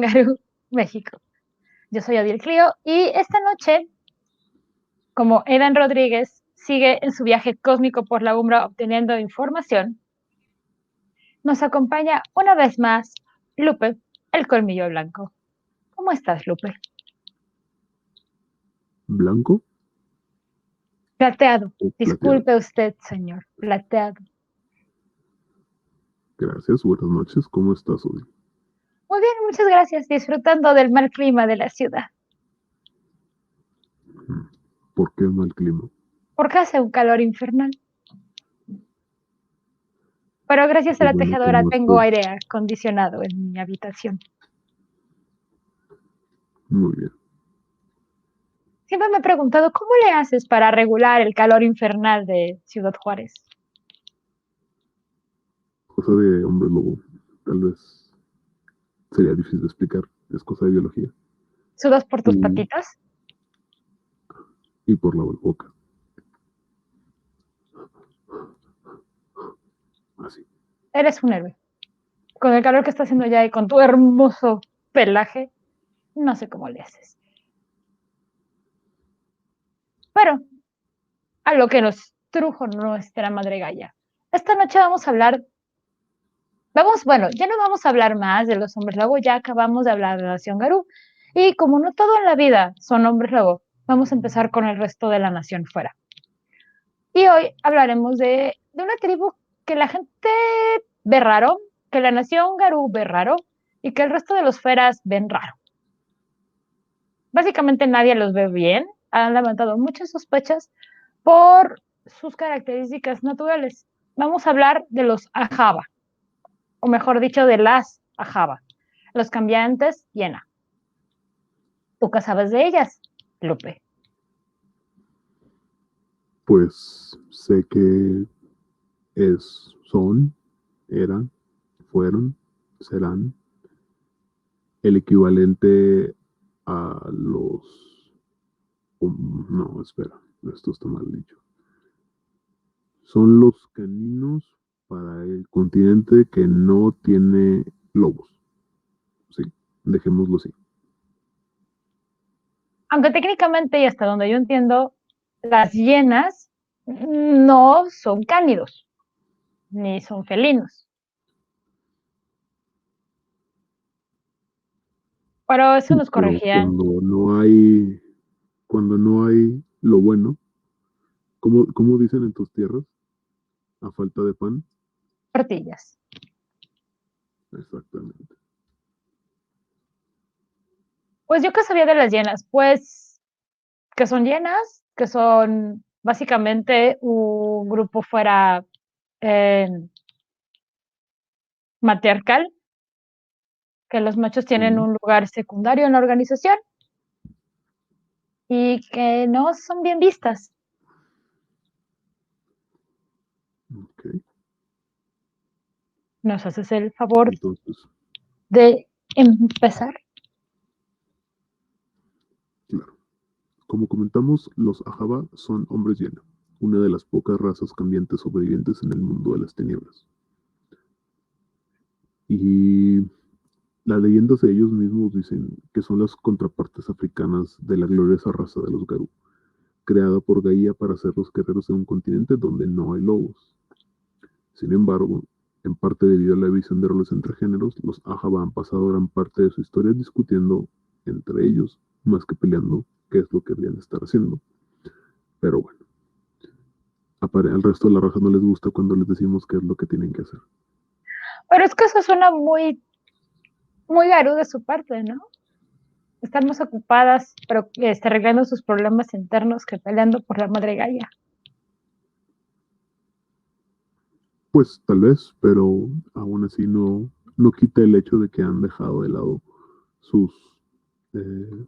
Garú, México. Yo soy Odil Clio y esta noche, como Edan Rodríguez sigue en su viaje cósmico por la Umbra obteniendo información, nos acompaña una vez más Lupe, el colmillo blanco. ¿Cómo estás, Lupe? ¿Blanco Plateado. o plateado? Disculpe usted, señor. Plateado. Gracias, buenas noches. ¿Cómo estás, Odi? Muy bien, muchas gracias. Disfrutando del mal clima de la ciudad. ¿Por qué mal clima? Porque hace un calor infernal. Pero gracias a Qué la bueno que tejedora no tengo estoy. aire acondicionado en mi habitación. Muy bien. Siempre me he preguntado, ¿cómo le haces para regular el calor infernal de Ciudad Juárez? Cosa de hombre lobo. Tal vez sería difícil de explicar. Es cosa de biología. ¿Sudas por tus Y, patitas? y por la boca. Así. Eres un héroe. Con el calor que está haciendo ya y con tu hermoso pelaje, no sé cómo le haces. Pero a lo que nos trujo nuestra madre Gaia. Esta noche bueno, ya no vamos a hablar más de los hombres lobo, ya acabamos de hablar de la nación Garú. Y como no todo en la vida son hombres lobo, vamos a empezar con el resto de la nación fuera. Y hoy hablaremos de una tribu que la gente ve raro, que la nación Garú ve raro y que el resto de los feras ven raro. Básicamente nadie los ve bien, han levantado muchas sospechas por sus características naturales. Vamos a hablar de los Ajaba, o mejor dicho, de las Ajaba, los cambiantes Yena. ¿Tú qué sabes de ellas, Lupe? Pues sé que son, eran, fueron, serán el equivalente a los... no, espera, esto está mal dicho. Son los caninos para el continente que no tiene lobos. Sí, dejémoslo así. Aunque técnicamente, y hasta donde yo entiendo, las hienas no son cánidos, ni son felinos. Pero eso Sí, nos pero corregían cuando no hay lo bueno, ¿cómo dicen en tus tierras? A falta de pan. tortillas. Exactamente. Pues yo qué sabía de las hienas, pues que son hienas, que son básicamente un grupo fuera eh, matriarcal, que los machos tienen Mm, un lugar secundario en la organización y que no son bien vistas. ok, ¿Nos haces el favor entonces, de empezar? claro. Como comentamos, los Ajaba son hombres hiena, una de las pocas razas cambiantes sobrevivientes en el mundo de las tinieblas. Y las leyendas de ellos mismos dicen que son las contrapartes africanas de la gloriosa raza de los Garú, creada por Gaia para ser los guerreros de un continente donde no hay lobos. Sin embargo, en parte debido a la división de roles entre géneros, los Ajaba han pasado gran parte de su historia discutiendo entre ellos, más que peleando qué es lo que deberían estar haciendo. Pero bueno, al resto de la raza no les gusta cuando les decimos qué es lo que tienen que hacer. Pero es que eso suena muy, muy garú de su parte, ¿no? Están más ocupadas pero, arreglando sus problemas internos que peleando por la madre Gaia. Pues tal vez, pero aún así no quita el hecho de que han dejado de lado sus eh,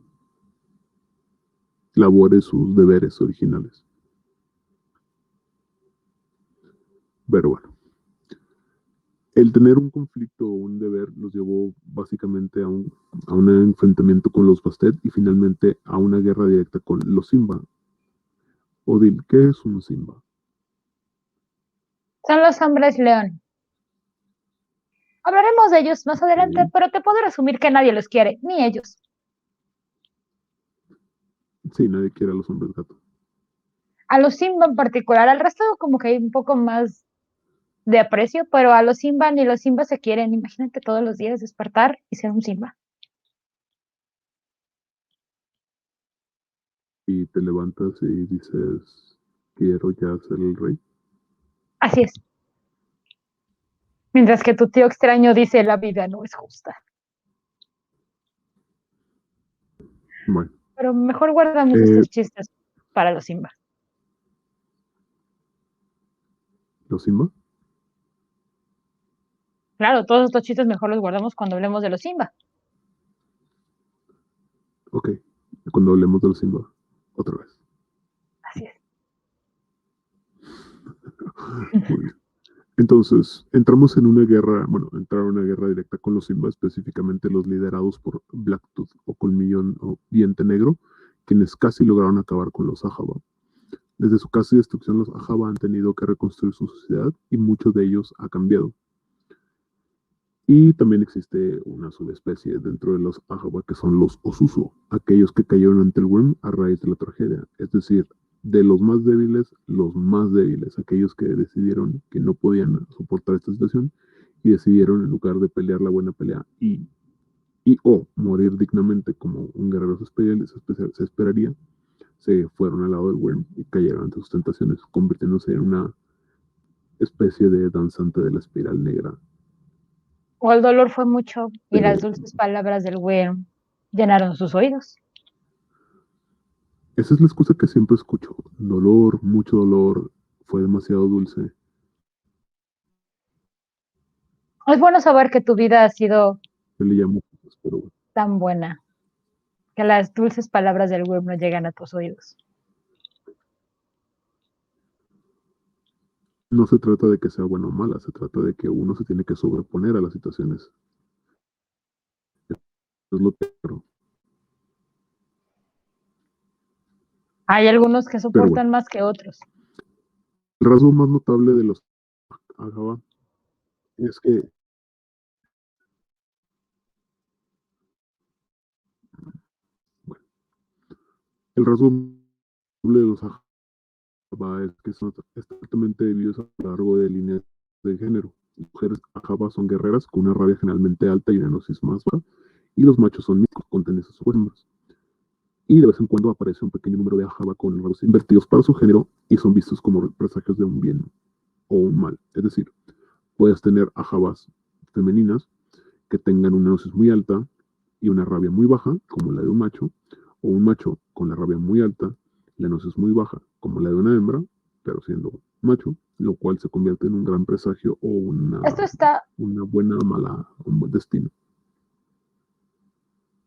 labores, sus deberes originales. Pero bueno, el tener un conflicto o un deber los llevó básicamente a un enfrentamiento con los Bastet y finalmente a una guerra directa con los Simba. Odil, ¿qué es un Simba? Son los hombres león. Hablaremos de ellos más adelante, Sí. pero te puedo resumir que nadie los quiere, ni ellos. Sí, nadie quiere a los hombres gato. A los Simba en particular, al resto como que hay un poco más de aprecio, pero a los Simba ni los Simba se quieren. Imagínate todos los días despertar y ser un Simba. Y te levantas y dices, quiero ya ser el rey. Así es. Mientras que tu tío extraño dice, la vida no es justa. Bueno, Pero mejor guardamos eh, estos chistes para los Simba. ¿los Simba? Claro, todos estos chistes mejor los guardamos cuando hablemos de los Simba. Ok, cuando hablemos de los Simba, otra vez. Así es. Muy bien. Entonces, entramos en una guerra, bueno, entraron en una guerra directa con los Simba, específicamente los liderados por Blacktooth o Colmillón o Diente Negro, quienes casi lograron acabar con los Ajaba. Desde su casi destrucción, los Ajaba han tenido que reconstruir su sociedad y mucho de ellos ha cambiado. Y también existe una subespecie dentro de los Ajaba que son los Osusu, aquellos que cayeron ante el Worm a raíz de la tragedia. Es decir, de los más débiles, aquellos que decidieron que no podían soportar esta situación y decidieron, en lugar de pelear la buena pelea y o morir dignamente como un guerrero se esperaría, se fueron al lado del Worm y cayeron ante sus tentaciones, convirtiéndose en una especie de danzante de la espiral negra. O el dolor fue mucho y Pero las dulces palabras del güey llenaron sus oídos. esa es la excusa que siempre escucho. Dolor, mucho dolor, fue demasiado dulce. Es bueno saber que tu vida ha sido Yo le llamo, pero bueno, tan buena, que las dulces palabras del güey no llegan a tus oídos. no se trata de que sea bueno o mala, se trata de que uno se tiene que sobreponer a las situaciones. Es lo que creo. Hay algunos que Pero bueno, soportan más que otros. el rasgo más notable de los Agaba es que, bueno, el rasgo notable de los Agaba es que son estrictamente divididos a lo largo de líneas de género. Las mujeres Agaba son guerreras con una rabia generalmente alta y una gnosis más baja, y los machos son mixtos con tendencias opuestas. Y de vez en cuando aparece un pequeño número de Ajaba con rasgos invertidos para su género y son vistos como presagios de un bien o un mal. Es decir, puedes tener Ajabas femeninas que tengan una gnosis muy alta y una rabia muy baja, como la de un macho, o un macho con la rabia muy alta, la gnosis muy baja, como la de una hembra, pero siendo macho, lo cual se convierte en un gran presagio o Esto está, una buena o mala, un buen destino.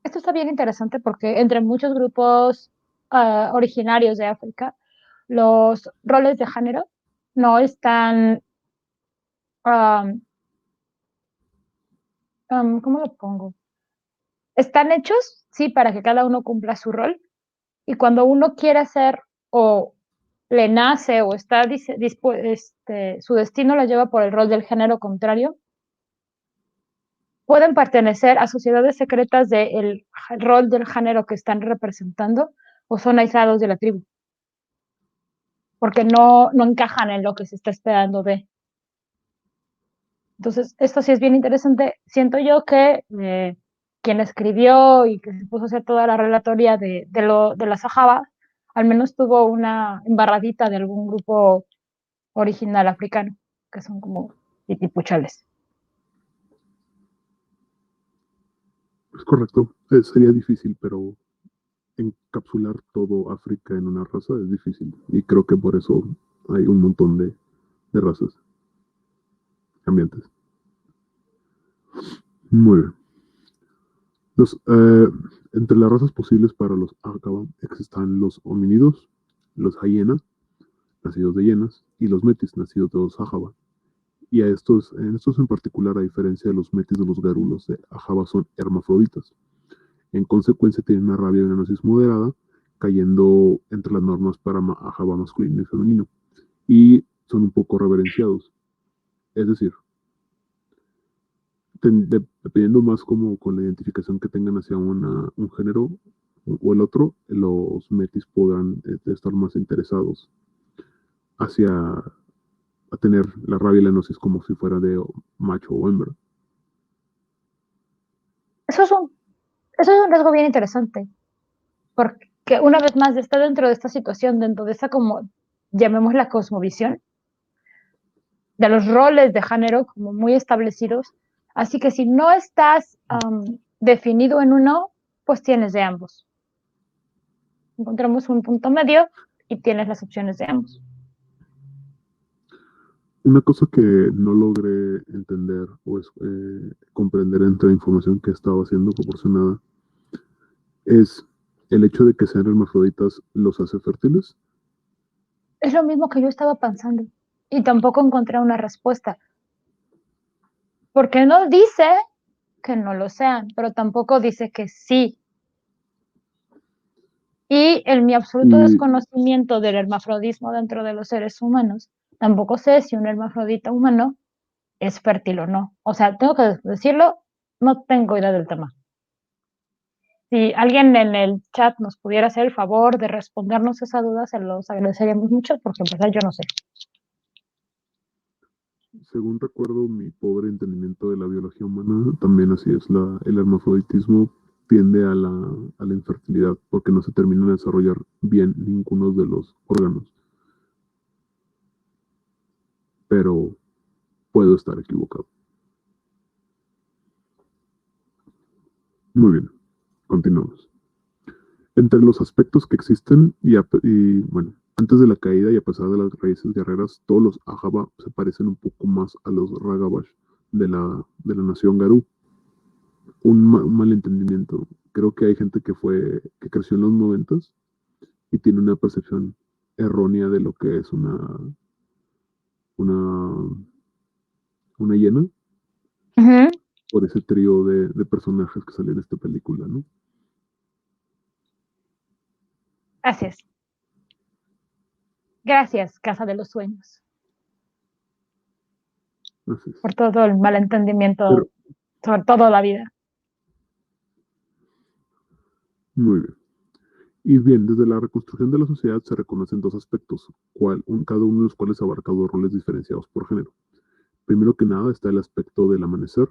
esto está bien interesante porque entre muchos grupos originarios de África, los roles de género no están, um, ¿cómo lo pongo? Están hechos, sí, para que cada uno cumpla su rol. Y cuando uno quiere hacer o le nace o está su destino lo lleva por el rol del género contrario, pueden pertenecer a sociedades secretas del rol del género que están representando o son aislados de la tribu, porque no encajan en lo que se está esperando de. Entonces, esto sí es bien interesante. Siento yo que quien escribió y que se puso a hacer toda la relatoría de la Sahaba, al menos tuvo una embarradita de algún grupo original africano, que son como titipuchales. Es correcto, sería difícil, pero encapsular todo África en una raza es difícil. Y creo que por eso hay un montón de razas cambiantes. Muy bien. Los, entre las razas posibles para los Akaba están los homínidos, los hienas, nacidos de hienas, y los metis, nacidos de los Ajaba. Y en estos en particular, a diferencia de los metis de los garulos de Ajaba, son hermafroditas. En consecuencia, tienen una rabia y una gnosis moderada, cayendo entre las normas para Ajaba masculino y femenino. Y son un poco reverenciados. Es decir, dependiendo más como con la identificación que tengan hacia un género o el otro, los metis podrán estar más interesados hacia a tener la rabia y la gnosis como si fuera de macho o hembra. Eso es un rasgo bien interesante, porque una vez más está dentro de esta situación, dentro de esta como, llamémosla cosmovisión, de los roles de género como muy establecidos. Así que si no estás definido en uno, pues tienes de ambos. Encontramos un punto medio y tienes las opciones de ambos. Una cosa que no logré entender o comprender entre la información que estaba siendo proporcionada es el hecho de que sean hermafroditas los hace fértiles. Es lo mismo que yo estaba pensando y tampoco encontré una respuesta. Porque no dice que no lo sean, pero tampoco dice que sí. Y en mi absoluto Y desconocimiento del hermafrodismo dentro de los seres humanos, tampoco sé si un hermafrodita humano es fértil o no. O sea, tengo que decirlo, no tengo idea del tema. Si alguien en el chat nos pudiera hacer el favor de respondernos esa duda, se los agradeceríamos mucho, porque en verdad yo no sé. según recuerdo mi pobre entendimiento de la biología humana, también así es, el hermafroditismo tiende a la infertilidad porque no se termina de desarrollar bien ninguno de los órganos. Pero puedo estar equivocado. Muy bien, continuamos. Entre los aspectos que existen, bueno, antes de la caída y a pesar de las raíces guerreras, todos los Ajaba se parecen un poco más a los Ragabash de la nación Garú. Un malentendimiento. Creo que hay gente que creció en los 90 y tiene una percepción errónea de lo que es una, una hiena Ujú. por ese trío de personajes que salen en esta película, ¿no? Así es. Gracias, Casa de los Sueños, Así es. por todo el Pero, malentendimiento, sobre todo la vida. muy bien. Y bien, desde la reconstrucción de la sociedad se reconocen dos aspectos, cada uno de los cuales abarca dos roles diferenciados por género. Primero que nada está el aspecto del amanecer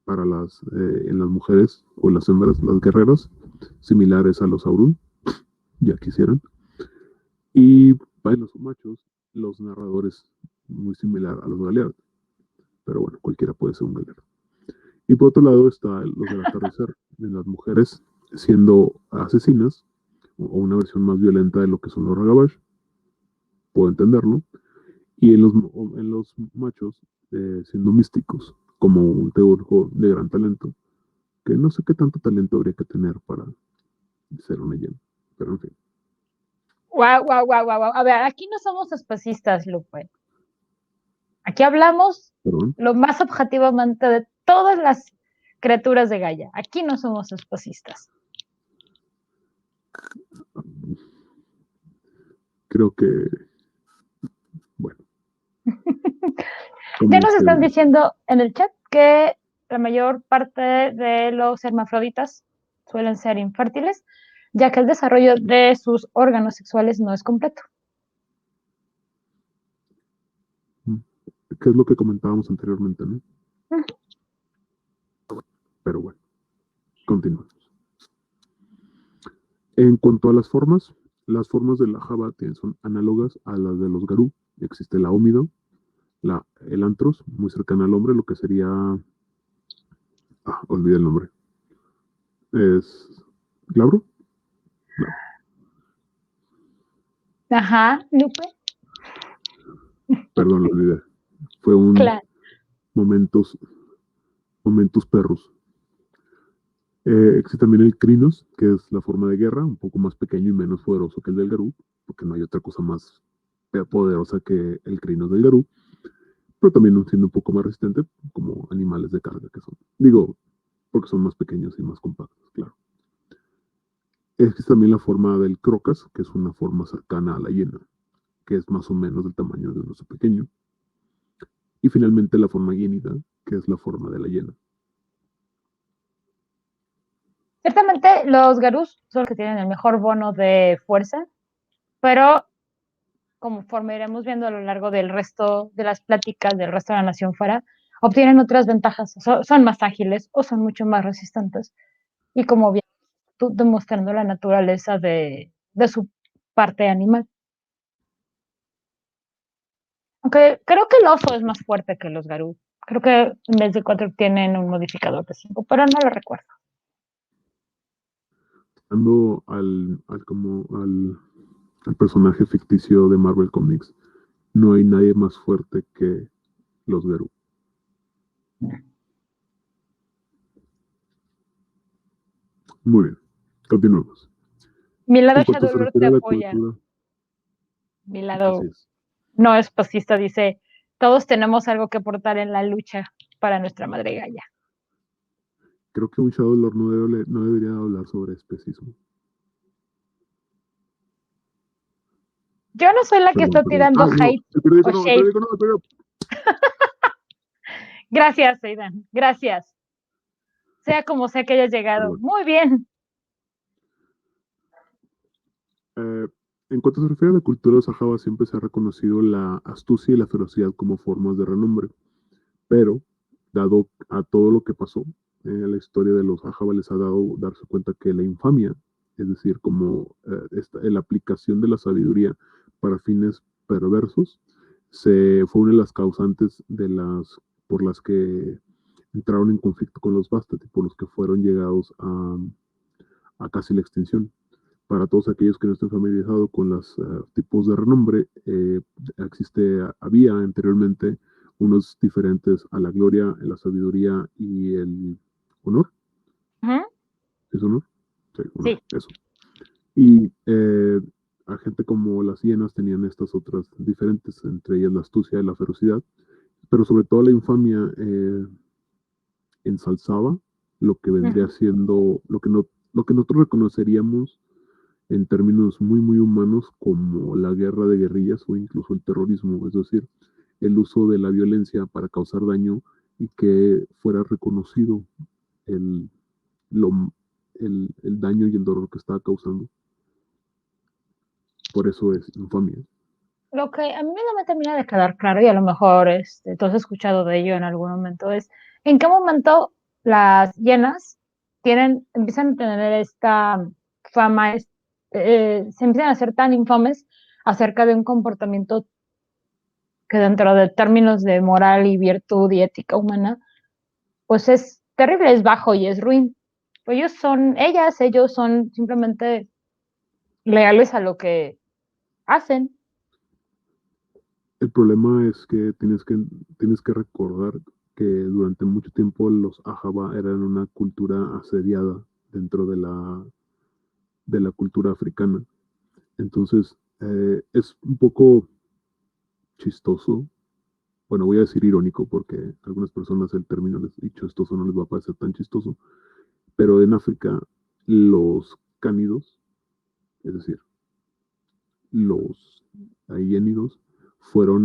para en las mujeres o las hembras, las guerreras, similares a los Aurun, ya quisieran. Y para los machos, los narradores, muy similar a los Galeard. Pero bueno, cualquiera puede ser un Galeard. Y por otro lado está los del atardecer, de las mujeres siendo asesinas, o una versión más violenta de lo que son los Ragabash, puedo entenderlo, y en los machos siendo místicos, como un teurgo de gran talento, que no sé qué tanto talento habría que tener para ser una hiena, pero en fin. Guau, guau, guau, guau, guau. A ver, aquí no somos especistas, Lupe. Aquí hablamos Perdón. lo más objetivamente de todas las criaturas de Gaia. Aquí no somos especistas. Creo que, bueno, Ya como nos están ustedes dicen. diciendo en el chat que la mayor parte de los hermafroditas suelen ser infértiles, ya que el desarrollo de sus órganos sexuales no es completo. ¿Qué es lo que comentábamos anteriormente, no? Pero bueno, continuamos. En cuanto a las formas de la Java son análogas a las de los Garú. Existe la Ómido, el Antros, muy cercana al hombre, lo que sería. Olvidé el nombre. ¿Es Glabro? No, Ajá, Lupe. perdón, lo olvidé. Fue un Claro. momentos, momentos perros. Existe también el Crinos, que es la forma de guerra, un poco más pequeño y menos poderoso que el del Garú, porque no hay otra cosa más poderosa que el Crinos del Garú, pero también siendo un poco más resistente, como animales de carga que son. Digo, porque son más pequeños y más compactos, claro. Existe también la forma del Crocas, que es una forma cercana a la hiena, que es más o menos del tamaño de un oso pequeño. Y finalmente la forma hienida, que es la forma de la hiena, Ciertamente los garús son los que tienen el mejor bono de fuerza, pero conforme iremos viendo a lo largo del resto de las pláticas del resto de la nación fuera, obtienen otras ventajas, son más ágiles o son mucho más resistentes. Y como bien tú demostrando la naturaleza de su parte animal. Aunque creo que el oso es más fuerte que los garú. Creo que en vez de 4 tienen un modificador de 5, pero no lo recuerdo. Ando al personaje ficticio de Marvel Comics, no hay nadie más fuerte que los Garú. Muy bien, continuemos. Mi lado En cuanto se Shadowlord te refiere a la apoya. cultura, Mi así lado es. no es fascista dice, todos tenemos algo que aportar en la lucha para nuestra madre Gaia. Creo que un Shadowlord no debería hablar sobre especismo. Yo no soy la que Perdón, está perdón. tirando Ah, no, hate el o periódico no, el shade. periódico no, el periódico. Gracias, Aidan. Gracias. Sea como sea que hayas llegado. Perdón. Muy bien. En cuanto se refiere a la cultura de Sajaba, siempre se ha reconocido la astucia y la ferocidad como formas de renombre. Pero, dado a todo lo que pasó, la historia de los Ajaba les ha dado darse cuenta que la infamia, es decir, como la aplicación de la sabiduría para fines perversos, fue una de las causantes por las que entraron en conflicto con los Bastet y por los que fueron llegados a casi la extinción. Para todos aquellos que no estén familiarizados con los tipos de renombre, había anteriormente unos diferentes a la gloria, la sabiduría y el honor. Uh-huh. ¿Es honor? Sí, honor, Sí. eso. Y a gente como las hienas tenían estas otras diferentes, entre ellas la astucia y la ferocidad, pero sobre todo la infamia ensalzaba lo que vendría Uh-huh. siendo, lo que nosotros reconoceríamos en términos muy, muy humanos como la guerra de guerrillas o incluso el terrorismo, es decir, el uso de la violencia para causar daño y que fuera reconocido el, lo, el daño y el dolor que estaba causando. Por eso es infamia. Lo que a mí no me termina de quedar claro, y a lo mejor tú has escuchado de ello en algún momento, es en qué momento las hienas empiezan a tener esta fama, se empiezan a ser tan infames acerca de un comportamiento que dentro de términos de moral y virtud y ética humana, pues es terrible, es bajo y es ruin. Pues ellos son simplemente leales a lo que hacen. El problema es que tienes que recordar que durante mucho tiempo los Ajaba eran una cultura asediada dentro de la cultura africana. Entonces, es un poco chistoso. Bueno, voy a decir irónico porque a algunas personas el término chistoso no les va a parecer tan chistoso. Pero en África, los cánidos, es decir, los hiénidos,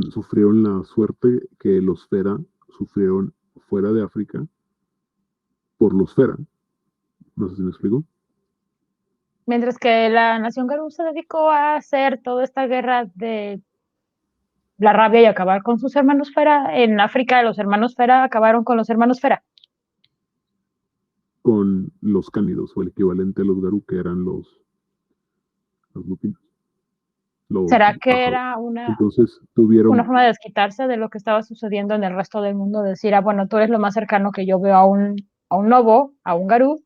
sufrieron la suerte que los Fera sufrieron fuera de África por los Fera. No sé si me explico. Mientras que la nación Garú se dedicó a hacer toda esta guerra de la rabia y acabar con sus hermanos Fera, en África los hermanos Fera acabaron con los hermanos Fera. Con los cánidos, o el equivalente a los Garú, que eran los lupinos, los ¿Será que Ajaba. era Entonces una tuvieron, forma de desquitarse de lo que estaba sucediendo en el resto del mundo? Decir, bueno, tú eres lo más cercano que yo veo a un lobo, a un Garú,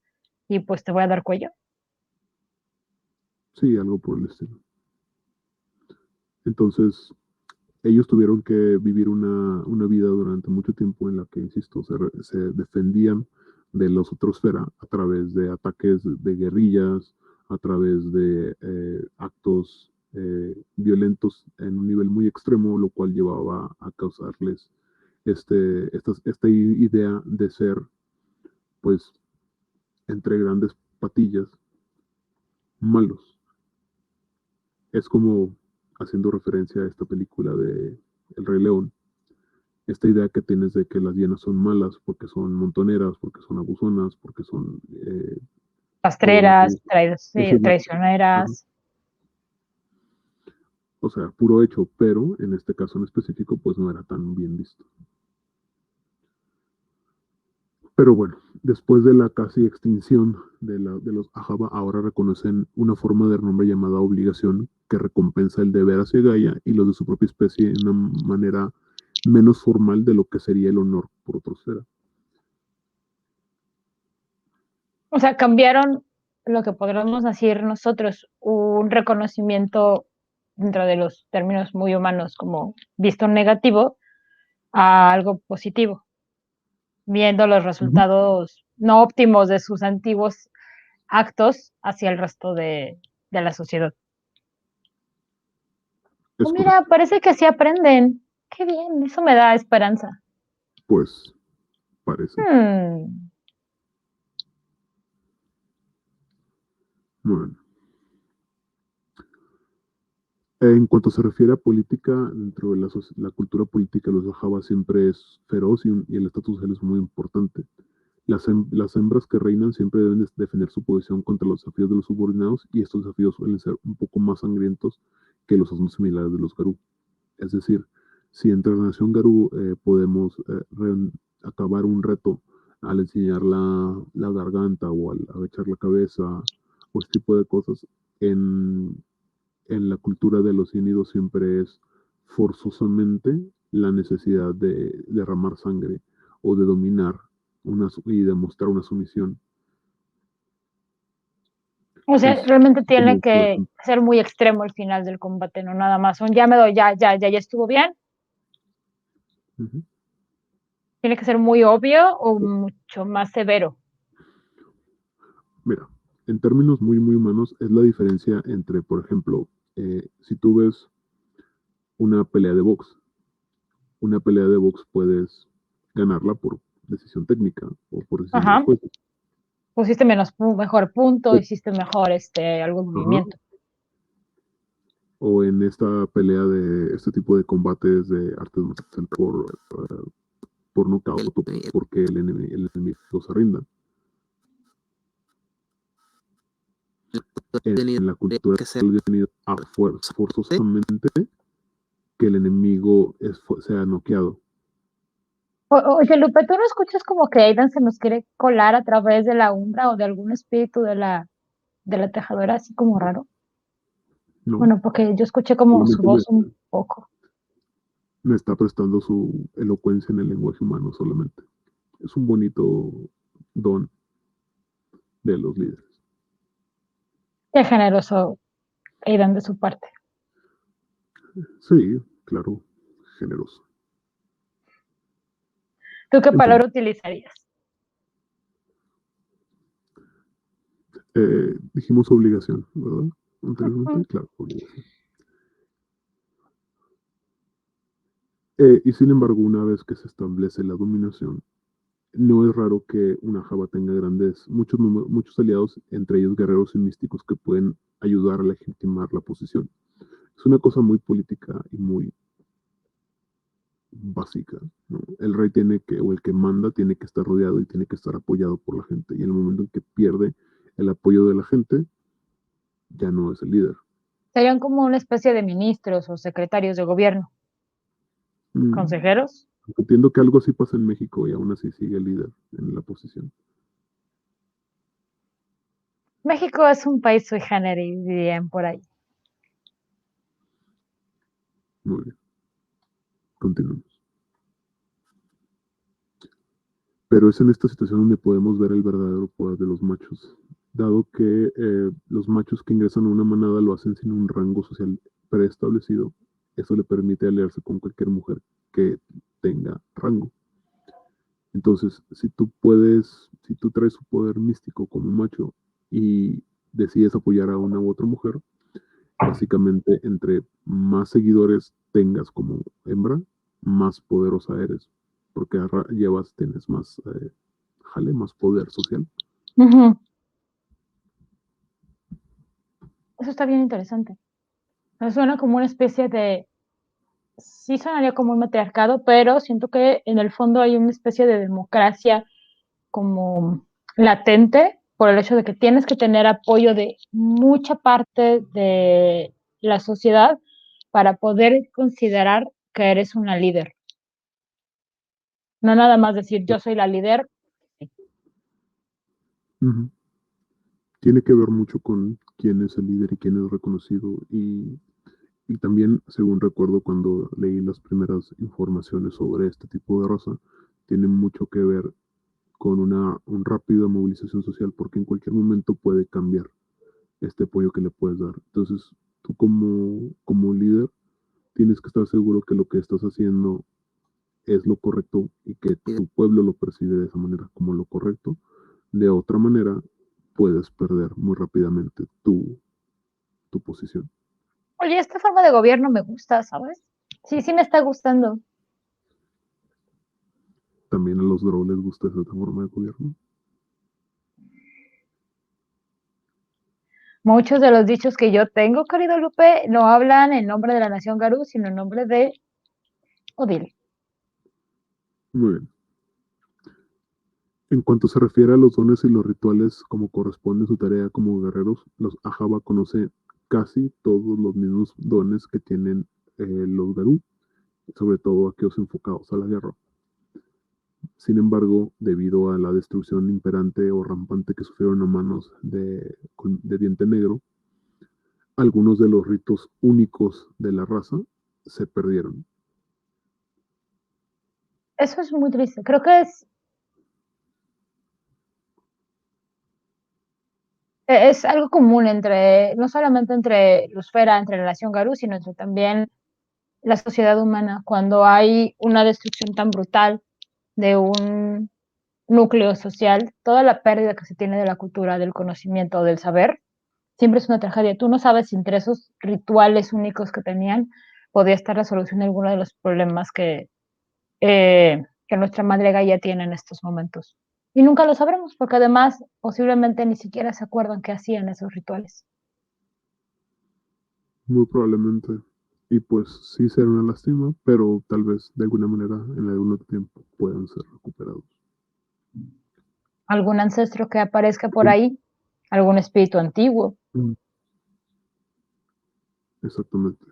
y pues te voy a dar cuello. sí, algo por el estilo. Entonces, ellos tuvieron que vivir una vida durante mucho tiempo en la que, insisto, se defendían de los otros Fera a través de ataques de guerrillas, a través de actos violentos en un nivel muy extremo, lo cual llevaba a causarles esta idea de ser, pues, entre grandes patillas, malos. Es como haciendo referencia a esta película de El Rey León, esta idea que tienes de que las hienas son malas porque son montoneras, porque son abusonas, porque son Rastreras, esa es la, ajá, traicioneras. o sea, puro hecho, pero en este caso en específico, pues no era tan bien visto. Pero bueno, después de la casi extinción de los Ajaba, ahora reconocen una forma de renombre llamada obligación que recompensa el deber hacia Gaia y los de su propia especie en una manera menos formal de lo que sería el honor por otro ser. O sea, cambiaron lo que podríamos decir nosotros, un reconocimiento dentro de los términos muy humanos como visto negativo a algo positivo, viendo los Ujú. resultados no óptimos de sus antiguos actos hacia el resto de la sociedad. Oh, Es mira, correcto. parece que sí aprenden. Qué bien, eso me da esperanza. Pues parece. Hmm. Bueno. En cuanto se refiere a política, dentro de la cultura política, los Ajaba siempre es feroz y el estatus social es muy importante. Las hembras que reinan siempre deben defender su posición contra los desafíos de los subordinados y estos desafíos suelen ser un poco más sangrientos que los asuntos similares de los Garú. Es decir, si entre la nación Garú podemos acabar un reto al enseñar la garganta o al agachar la cabeza o este tipo de cosas, en, en la cultura de los cínidos siempre es forzosamente la necesidad de derramar sangre o de dominar y demostrar una sumisión. O sea, Es realmente tiene como, por que ejemplo, ser muy extremo el final del combate, no nada más. Un ya me doy, ya estuvo bien. ujú, Tiene que ser muy obvio o mucho más severo. mira, en términos muy, muy humanos, es la diferencia entre, por ejemplo, si tú ves una pelea de box, una pelea de box puedes ganarla por decisión técnica o por decisión de los Ajá. jueces. Pusiste mejor punto, O, hiciste mejor algún ajá, movimiento. o en esta pelea de este tipo de combates de artes marciales por nocaut o porque el enemigo se rinda. En la cultura del venido a forzosamente que el enemigo sea noqueado. Oye, Lupe, ¿tú no escuchas como que Aidan se nos quiere colar a través de la umbra o de algún espíritu de la tejadora, así como raro? No, Bueno, porque yo escuché como su solamente voz un poco. me está prestando su elocuencia en el lenguaje humano solamente. Es un bonito don de los líderes. Qué generoso Aidan de su parte. Sí, claro, generoso. ¿Tú qué En fin, palabra utilizarías? dijimos obligación, ¿verdad? Anteriormente, Ujú. claro, obligación. Y sin embargo, una vez que se establece la dominación, no es raro que una Java tenga muchos aliados, entre ellos guerreros y místicos que pueden ayudar a legitimar la posición. Es una cosa muy política y muy básica, ¿no? El rey o el que manda, tiene que estar rodeado y tiene que estar apoyado por la gente. Y en el momento en que pierde el apoyo de la gente, ya no es el líder. Serían como una especie de ministros o secretarios de gobierno, Mm, consejeros. entiendo que algo así pasa en México y aún así sigue el líder en la posición. México es un país sui generis, dirían por ahí. Muy bien, continuamos. Pero es en esta situación donde podemos ver el verdadero poder de los machos, dado que los machos que ingresan a una manada lo hacen sin un rango social preestablecido. Eso le permite aliarse con cualquier mujer que tenga rango. Entonces, si tú traes su poder místico como macho y decides apoyar a una u otra mujer, básicamente entre más seguidores tengas como hembra, más poderosa eres, porque tienes más más poder social. Ujú. Eso está bien interesante. Me suena como una especie de, sí sonaría como un matriarcado, pero siento que en el fondo hay una especie de democracia como latente por el hecho de que tienes que tener apoyo de mucha parte de la sociedad para poder considerar que eres una líder. No nada más decir yo soy la líder. Ujú. Tiene que ver mucho con quién es el líder y quién es reconocido. Y también, según recuerdo cuando leí las primeras informaciones sobre este tipo de raza, tiene mucho que ver con una rápida movilización social, porque en cualquier momento puede cambiar este apoyo que le puedes dar. Entonces, tú como líder tienes que estar seguro que lo que estás haciendo es lo correcto y que tu pueblo lo percibe de esa manera como lo correcto. De otra manera, puedes perder muy rápidamente tu posición. Oye, esta forma de gobierno me gusta, ¿sabes? Sí, sí me está gustando. También a los Drow les gusta esa forma de gobierno. Muchos de los dichos que yo tengo, querido Lupe, no hablan en nombre de la nación Garú, sino en nombre de Odil. Muy bien. En cuanto se refiere a los dones y los rituales como corresponde su tarea como guerreros, los Ajaba conocen casi todos los mismos dones que tienen los Garú, sobre todo aquellos enfocados a la guerra. Sin embargo, debido a la destrucción imperante o rampante que sufrieron a manos de Diente Negro, algunos de los ritos únicos de la raza se perdieron. Eso es muy triste. Creo que es algo común entre, no solamente entre los Fera, entre la nación Garú, sino entre también la sociedad humana, cuando hay una destrucción tan brutal de un núcleo social, toda la pérdida que se tiene de la cultura, del conocimiento, del saber, siempre es una tragedia. Tú no sabes si entre esos rituales únicos que tenían podía estar la solución de alguno de los problemas que nuestra madre Gaia tiene en estos momentos. Y nunca lo sabremos, porque además posiblemente ni siquiera se acuerdan qué hacían esos rituales. Muy probablemente. Y pues sí será una lástima, pero tal vez de alguna manera en algún tiempo puedan ser recuperados. Algún ancestro que aparezca por ahí, algún espíritu antiguo. Mm, exactamente.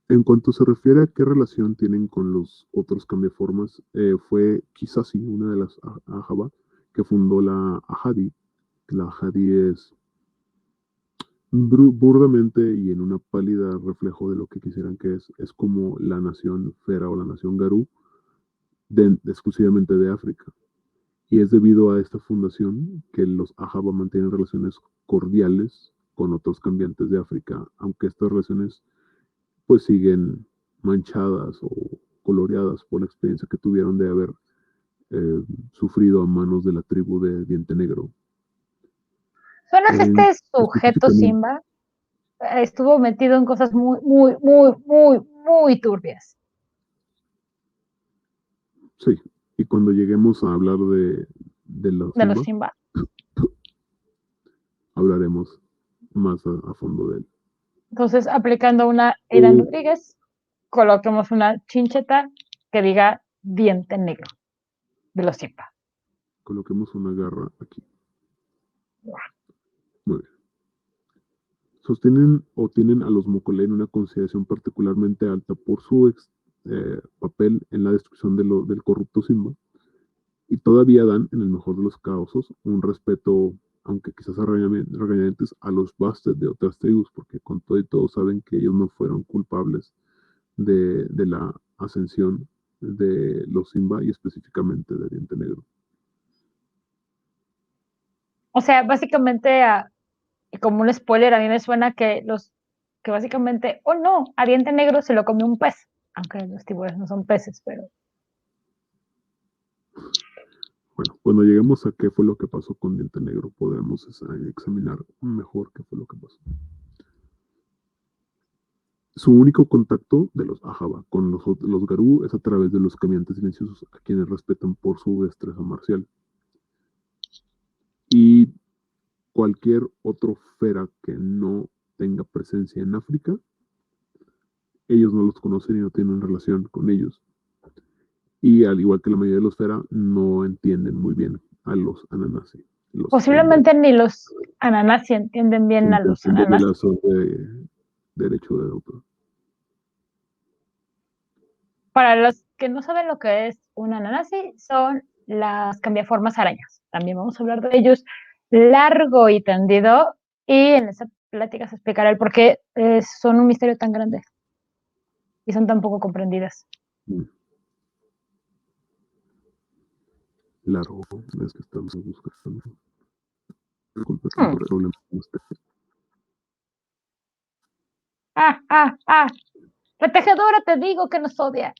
En cuanto se refiere a qué relación tienen con los otros cambiaformas, fue quizás sí una de las Ajaba que fundó la Ahadi. La Ahadi es burdamente y en una pálida reflejo de lo que quisieran que es como la nación Fera o la nación Garú exclusivamente de África. Y es debido a esta fundación que los Ajaba mantienen relaciones cordiales con otros cambiantes de África, aunque estas relaciones pues siguen manchadas o coloreadas por la experiencia que tuvieron de haber sufrido a manos de la tribu de Diente Negro. Suena que En, este sujeto específicamente, Simba estuvo metido en cosas muy, muy, muy, muy, muy turbias. sí, y cuando lleguemos a hablar de los De los Simba, Simba. hablaremos más a fondo de él. Entonces, aplicando una Aidan O Rodríguez, coloquemos una chincheta que diga diente negro de los Simba. coloquemos una garra aquí. Muy bien. Sostienen o tienen a los Mocolé en una consideración particularmente alta por su papel en la destrucción del corrupto Simba y todavía dan, en el mejor de los casos, un respeto, aunque quizás a regañadientes, a los Bastet de otras tribus, porque con todo y todo saben que ellos no fueron culpables de la ascensión de los Simba y específicamente de Diente Negro. O sea, básicamente, como un spoiler, a mí me suena que básicamente, oh no, a diente negro se lo comió un pez, aunque los tiburones no son peces, pero Bueno, cuando lleguemos a qué fue lo que pasó con Diente Negro, podremos examinar mejor qué fue lo que pasó. Su único contacto de los Ajaba con los Garú es a través de los caminantes silenciosos, a quienes respetan por su destreza marcial. Y cualquier otro Fera que no tenga presencia en África, ellos no los conocen y no tienen relación con ellos. Y al igual que la mayoría de los Fera, no entienden muy bien a los Ananasi. Posiblemente ni los Ananasi entienden bien a los Ananasi. de derecho de autor. Para los que no saben lo que es un Ananasi, son las cambiaformas arañas. También vamos a hablar de ellos largo y tendido, y en esa plática se explicará el por qué son un misterio tan grande y son tan poco comprendidas. Largo, es que estamos buscando. Problema con usted. La tejedora, te digo que nos odia.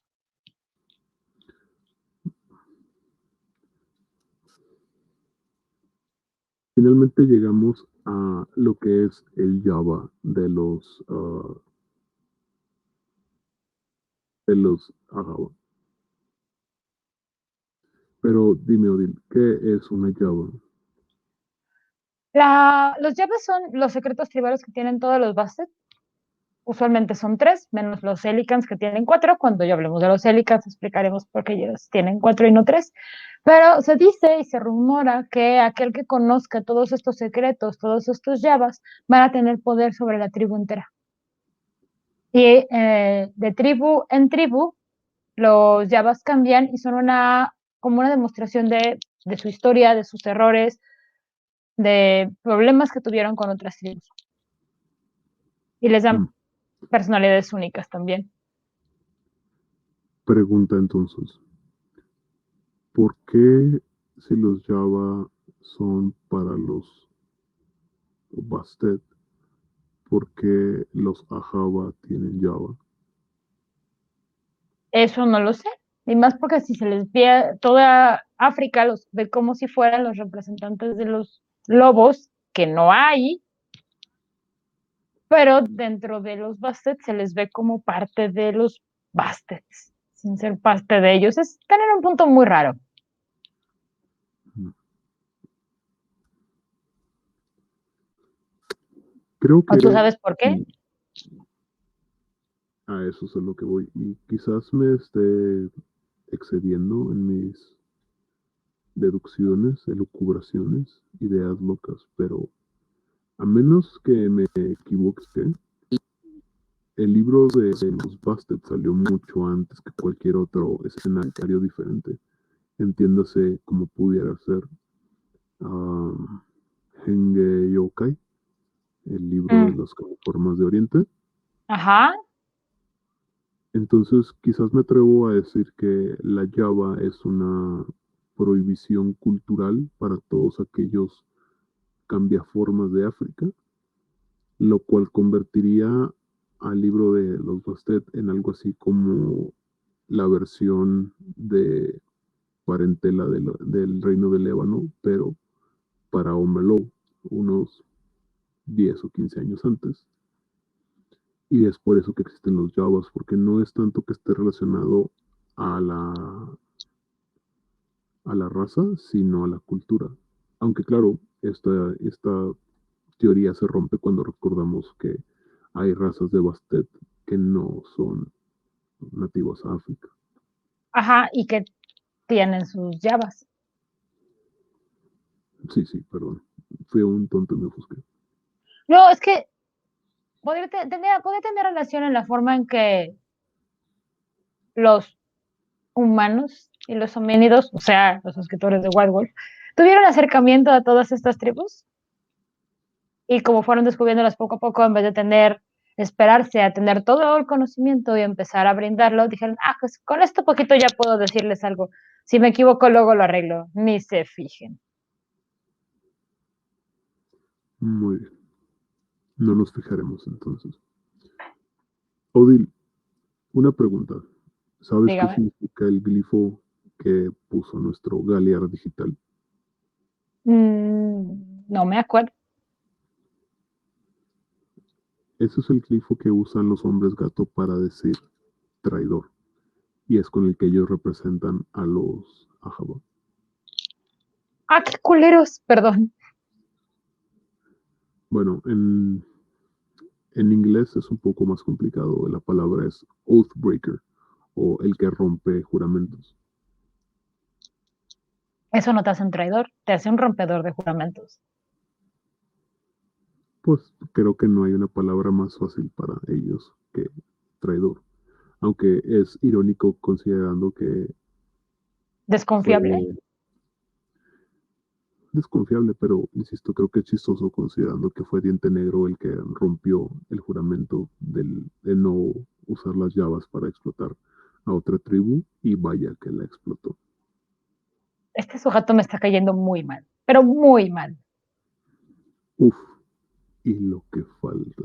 Finalmente llegamos a lo que es el Java de los Java. Pero dime, Odil, ¿qué es una Java? Los llaves son los secretos tribales que tienen todos los Bastet. Usualmente son 3, menos los Helicans que tienen 4. Cuando ya hablemos de los Helicans explicaremos por qué ellos tienen 4 y no 3. Pero se dice y se rumora que aquel que conozca todos estos secretos, todos estos Javas, van a tener poder sobre la tribu entera. Y de tribu en tribu, los Javas cambian y son como una demostración de su historia, de sus errores, de problemas que tuvieron con otras tribus. Y les dan personalidades únicas también. Pregunta entonces, ¿por qué si los Java son para los Bastet, por qué los Ajava tienen Java? Eso no lo sé. Y más porque si se les ve toda África, los ve como si fueran los representantes de los lobos, que no hay, pero dentro de los Bastets se les ve como parte de los Bastets, sin ser parte de ellos. Están en un punto muy raro. Creo que... ¿O tú sabes por qué? A eso es a lo que voy. Y quizás me esté excediendo en mis deducciones, elucubraciones, ideas locas, pero a menos que me equivoque, el libro de los Bastet salió mucho antes que cualquier otro escenario diferente. Entiéndase como pudiera ser Henge Yokai, el libro de las formas de Oriente. Ajá. Entonces, quizás me atrevo a decir que la Java es una prohibición cultural para todos aquellos cambiaformas de África, lo cual convertiría al libro de los Bastet en algo así como la versión de parentela del reino del Ébano, pero para hombre lobo, unos 10 o 15 años antes. Y es por eso que existen los Javas, porque no es tanto que esté relacionado a la raza, sino a la cultura. Aunque claro, esta teoría se rompe cuando recordamos que hay razas de Bastet que no son nativas a África. Ajá, y que tienen sus Javas. Sí, perdón. Fui un tonto y me ofusqué. No, es que podría tener relación en la forma en que los humanos y los homínidos, o sea, los escritores de White Wolf, tuvieron acercamiento a todas estas tribus y como fueron descubriéndolas poco a poco, en vez de esperarse a tener todo el conocimiento y empezar a brindarlo, dijeron, pues con esto poquito ya puedo decirles algo. Si me equivoco, luego lo arreglo. Ni se fijen. Muy bien. No nos fijaremos entonces. Odil, una pregunta. ¿Sabes qué Dígame. significa el glifo que puso nuestro Galear digital? No me acuerdo. Ese es el glifo que usan los hombres gato para decir traidor. Y es con el que ellos representan a los Ajaba. Qué culeros, perdón. Bueno, en inglés es un poco más complicado. La palabra es Oathbreaker o el que rompe juramentos. Eso no te hace un traidor, te hace un rompedor de juramentos. Pues creo que no hay una palabra más fácil para ellos que traidor. Aunque es irónico considerando que ¿Desconfiable? fue desconfiable, pero insisto, creo que es chistoso considerando que fue Diente Negro el que rompió el juramento de no usar las llaves para explotar a otra tribu y vaya que la explotó. Este sujeto me está cayendo muy mal, pero muy mal. Uf, y lo que falta.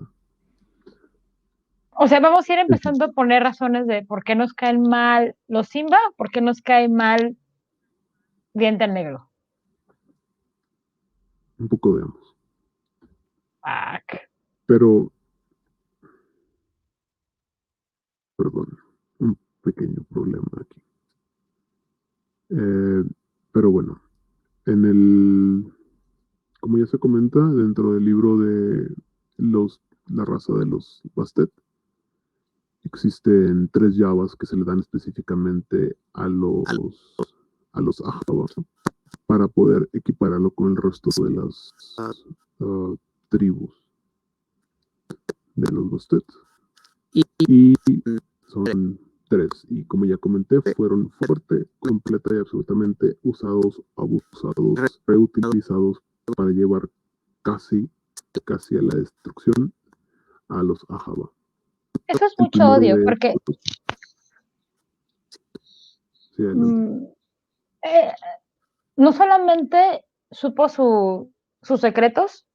O sea, vamos a ir empezando a poner razones de por qué nos caen mal los Simba, por qué nos cae mal Diente Negro. Un poco de ambos. Fuck. Pero, perdón, un pequeño problema aquí. Eh, pero bueno, como ya se comenta, dentro del libro de la raza de los Bastet, existen tres llaves que se le dan específicamente a los Ajaba para poder equipararlo con el resto de las tribus de los Bastet. Y son tres. Y como ya comenté, fueron fuerte, completa y absolutamente usados, abusados, reutilizados para llevar casi a la destrucción a los Ajaba. Eso es El mucho primero odio, de porque estos, sí, adelante. eh, no solamente supo sus secretos,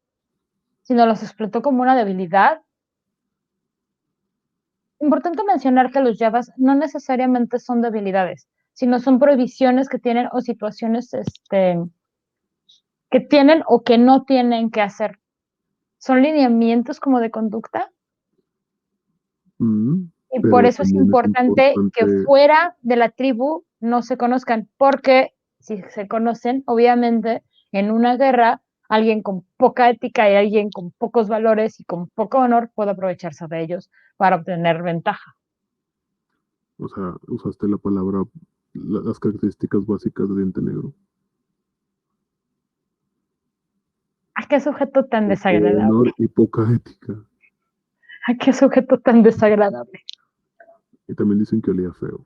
sino los explotó como una debilidad. Importante mencionar que los Javas no necesariamente son debilidades, sino son prohibiciones que tienen o situaciones que tienen o que no tienen que hacer. Son lineamientos como de conducta Mm, y por pero eso es también es importante que importante, fuera de la tribu no se conozcan, porque si se conocen, obviamente en una guerra alguien con poca ética y alguien con pocos valores y con poco honor puede aprovecharse de ellos para obtener ventaja. o sea, usaste la palabra, las características básicas de Diente Negro. ¿A qué sujeto tan Poco honor desagradable? y poca ética. ¿A qué sujeto tan desagradable? Y también dicen que olía feo.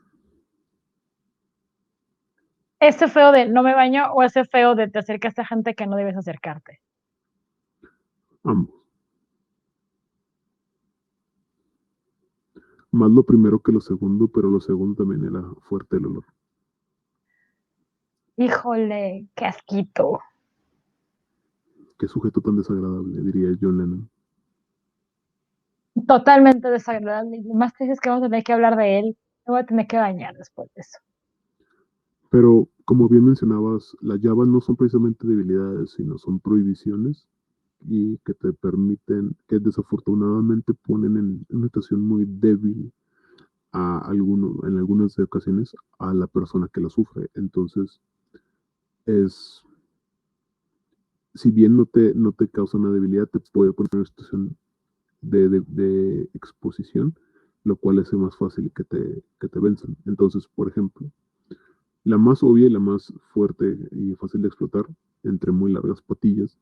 ¿Ese feo de no me baño o ese feo de te acercas a gente que no debes acercarte? Ambos. Más lo primero que lo segundo, pero lo segundo también era fuerte el olor. Híjole, qué asquito. Qué sujeto tan desagradable, diría John Lennon. Totalmente desagradable. Y más te dices que vamos a tener que hablar de él. Me voy a tener que bañar después de eso. Pero como bien mencionabas, las llaves no son precisamente debilidades, sino son prohibiciones y que te permiten, que desafortunadamente ponen en una situación muy débil en algunas ocasiones a la persona que la sufre. Entonces, es, si bien no te causa una debilidad, te puede poner en una situación de exposición, lo cual hace más fácil que te venzan. Entonces, por ejemplo, la más obvia y la más fuerte y fácil de explotar, entre muy largas patillas,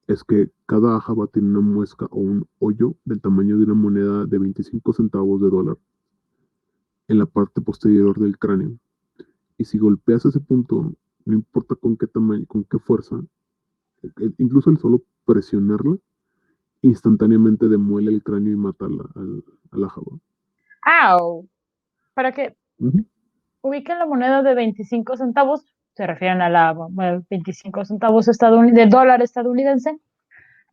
es que cada ajaba tiene una muesca o un hoyo del tamaño de una moneda de 25 centavos de dólar en la parte posterior del cráneo. Y si golpeas ese punto, no importa con qué tamaño, con qué fuerza, incluso el solo presionarla, instantáneamente demuele el cráneo y mata a la jaba. ¡Au! Para que Ujú. ubiquen la moneda de 25 centavos, se refieren a la 25 centavos de dólar estadounidense,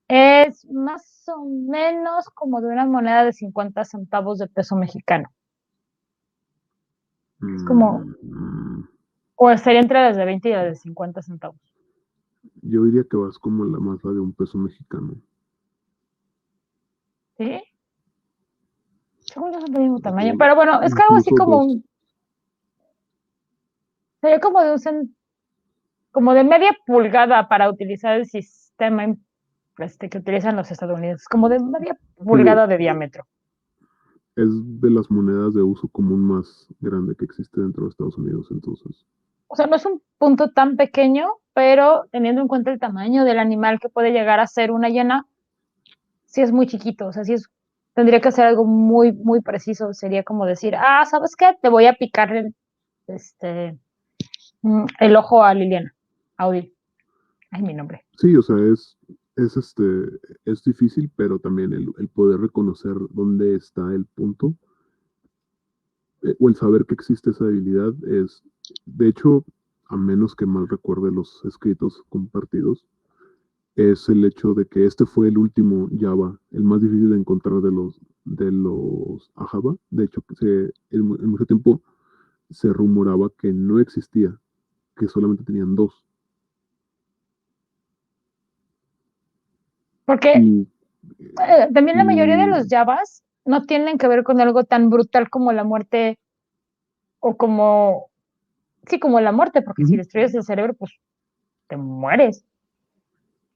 es más o menos como de una moneda de 50 centavos de peso mexicano. Es como, Mm, o estaría entre las de 20 y las de 50 centavos. yo diría que vas como la masa de un peso mexicano. ¿Sí? Según yo son del mismo tamaño. Pero bueno, es que algo así Incluso como dos. un, sería como de como de media pulgada para utilizar el sistema que utilizan los estadounidenses, como de media Digo, pulgada de diámetro. es de las monedas de uso común más grande que existe dentro de Estados Unidos, entonces. o sea, no es un punto tan pequeño, pero teniendo en cuenta el tamaño del animal que puede llegar a ser una hiena, sí es muy chiquito, o sea, tendría que ser algo muy, muy preciso, sería como decir, ¿sabes qué? Te voy a picar este, el ojo a Liliana, a Odil, ay, mi nombre. Sí, o sea, es, este, es difícil, pero también el poder reconocer dónde está el punto, o el saber que existe esa debilidad es, de hecho, a menos que mal recuerde los escritos compartidos, es el hecho de que este fue el último Java, el más difícil de encontrar de los Java. De hecho, en mucho tiempo se rumoraba que no existía, que solamente tenían dos. Porque Y, también la mayoría de y los Javas no tienen que ver con algo tan brutal como la muerte o como, sí, como la muerte, porque si ujú, destruyes el cerebro, pues te mueres.